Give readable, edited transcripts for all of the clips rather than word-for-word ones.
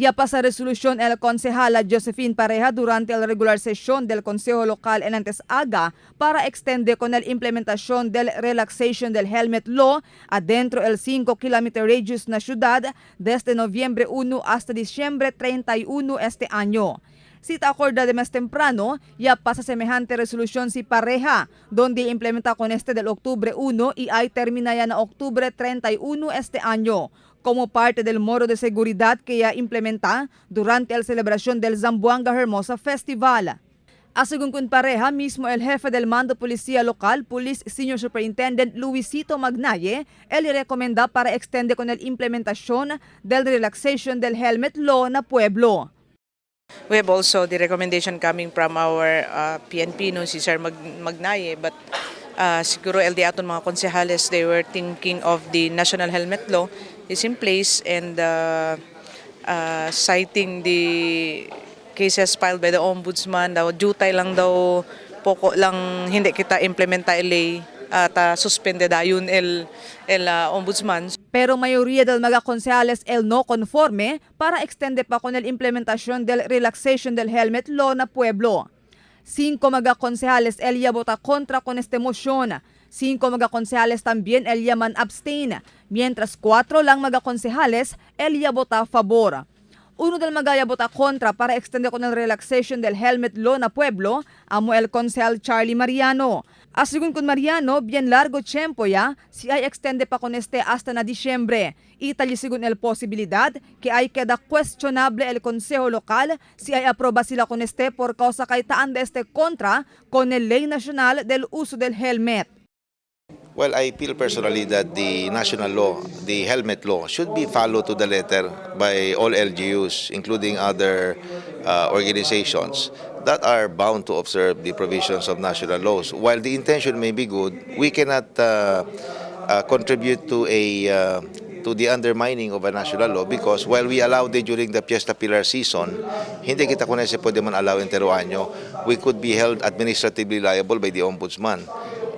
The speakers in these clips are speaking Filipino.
Ya pasa resolución el concejala Josephine Pareja durante la regular sesión del Consejo Local en Antes-Aga para extender con la implementación del relaxation del helmet law adentro el 5-kilometer radius na ciudad desde noviembre 1 hasta diciembre 31 este año. Si te acorda de más temprano, ya pasa semejante resolución si Pareja, donde implementa con este del octubre 1 y ahí termina ya en octubre 31 este año, como parte del modo de seguridad que ya implementa durante la celebración del Zamboanga Hermosa Festival. Según con Pareja, mismo el jefe del mando policía local, Police Senior Superintendent Luisito Magnaye, él recomienda para extender con la implementación del relaxation del helmet law na pueblo. We have also the recommendation coming from our PNP, no, si Sir Magnaye, but siguro LD aton mga konsehales, they were thinking of the national helmet law is in place and citing the cases filed by the ombudsman, daw jutay lang daw, poko lang hindi kita implementa LA at suspende dayon el ombudsman. Pero mayoría del mga konsehales el no conforme para extender pa con la implementación del relaxation del helmet law na pueblo. 5 mga konsehales el ya vota contra con esta moción. 5 mga konsehales también el ya man abstain, mientras 4 lang mga konsehales el ya vota a favor. Uno del mga ya vota contra para extender con el relaxation del helmet law na pueblo, amo el konsehal Charlie Mariano. Según con Mariano, bien largo tiempo ya, si ay extende pa con este hasta na Disyembre. Itali según el posibilidad que ay queda questionable el Consejo Local si ay aproba sila con este por causa kay taan de este kontra con el Ley Nacional del Uso del Helmet. Well, I feel personally that the national law, the helmet law, should be followed to the letter by all LGUs, including other organizations that are bound to observe the provisions of national laws. While the intention may be good, we cannot contribute to the undermining of a national law because while we allowed it during the Fiesta Pilar season, hindi kita kunese pwede man allow entero año, we could be held administratively liable by the Ombudsman.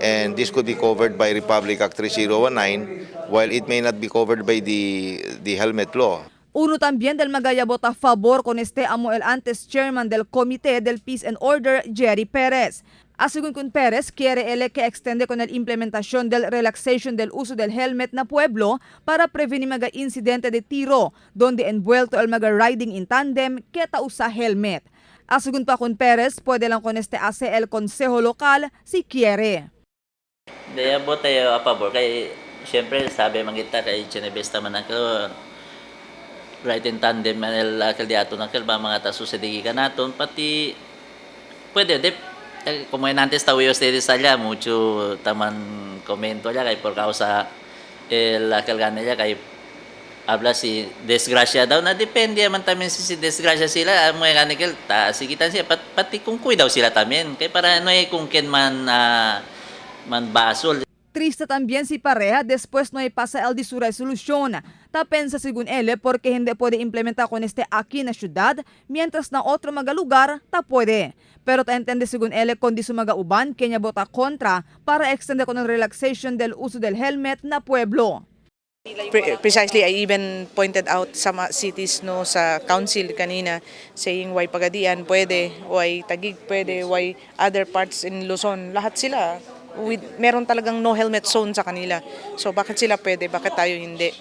And this could be covered by Republic Act 3019 while it may not be covered by the helmet law. Uno también del magaya vota a favor con este amo el antes chairman del Comité del Peace and Order, Jerry Perez. Según con Perez, quiere él que extende con la implementación del relaxation del uso del helmet na pueblo para prevenir mga incidente de tiro donde envuelto el mga riding in tandem que usa helmet. Según pa con Perez, puede lang con este hace el Consejo Local si quiere. Daya po tayo a pabor kay siyempre sabi mangita kay Chinebesta man ako right in tandem man el kaldiato ng kalba mga taso sa digi kanaton pati pwede de como en antes tayo ustedes allá mucho taman komento allá kay por causa el kalgana allá kay habla si desgracia daw na depende man tamen si desgracia sila mo ganikel ta sigitan siya pati kung daw sila tamen kay para no ay kung ken man manbasol. Triste también si Pareja después no hay pasa el de su resolución. Pensa según él porque hindi puede implementar con este aquí na ciudad mientras na otro mga lugar puede. Pero entiende según él kung di su mga uban kanya bota kontra para extender con el relaxation del uso del helmet na pueblo. Precisely, I even pointed out some cities no sa council kanina saying why Pagadian pwede, why Taguig pwede, why other parts in Luzon, lahat sila meron talagang no helmet zone sa kanila. So bakit sila pwede, bakit tayo hindi?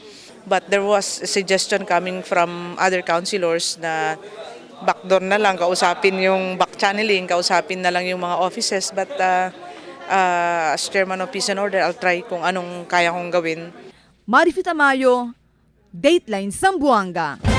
But there was a suggestion coming from other councilors na backdoor na lang, kausapin yung back channeling, kausapin na lang yung mga offices. But as chairman of Peace and Order, I'll try kung anong kaya kong gawin. Marifita Mayo, Dateline Zamboanga.